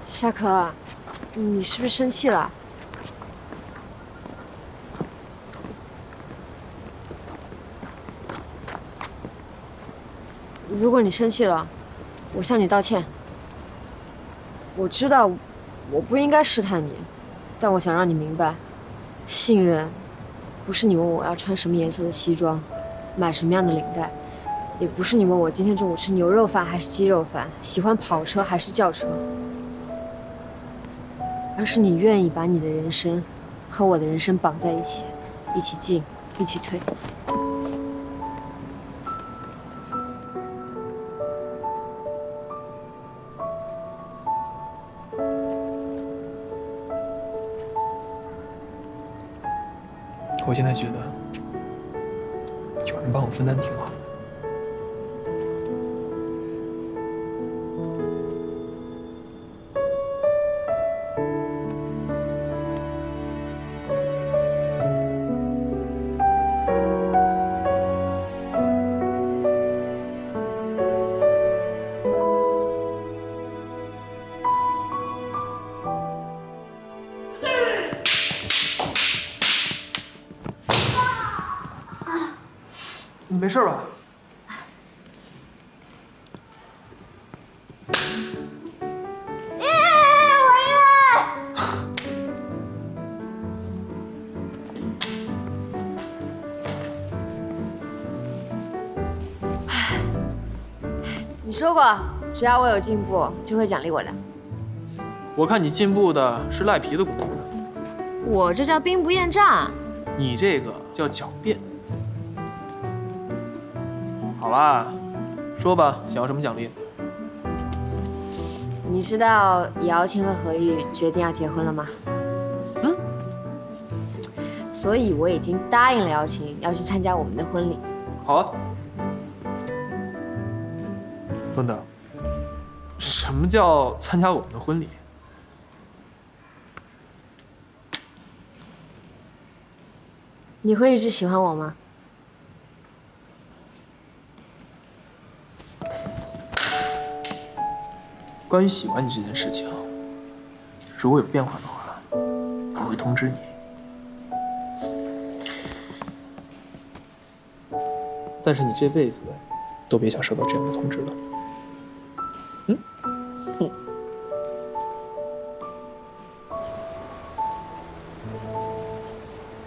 夏可，你是不是生气了？如果你生气了，我向你道歉。我知道我不应该试探你，但我想让你明白，信任不是你问我要穿什么颜色的西装，买什么样的领带，也不是你问我今天中午吃牛肉饭还是鸡肉饭，喜欢跑车还是轿车，而是你愿意把你的人生和我的人生绑在一起，一起进，一起退。我现在觉得有人帮我分担挺好。你没事吧？你说过，只要我有进步，就会奖励我的。我看你进步的是赖皮的功夫，我这叫兵不厌诈。你这个叫狡辩。好啦，说吧，想要什么奖励？你知道姚琴和何玉决定要结婚了吗？嗯。所以我已经答应了姚琴要去参加我们的婚礼。好啊。等等，什么叫参加我们的婚礼？你会一直喜欢我吗？关于喜欢你这件事情，如果有变化的话，我会通知你。但是你这辈子都别想收到这样的通知了。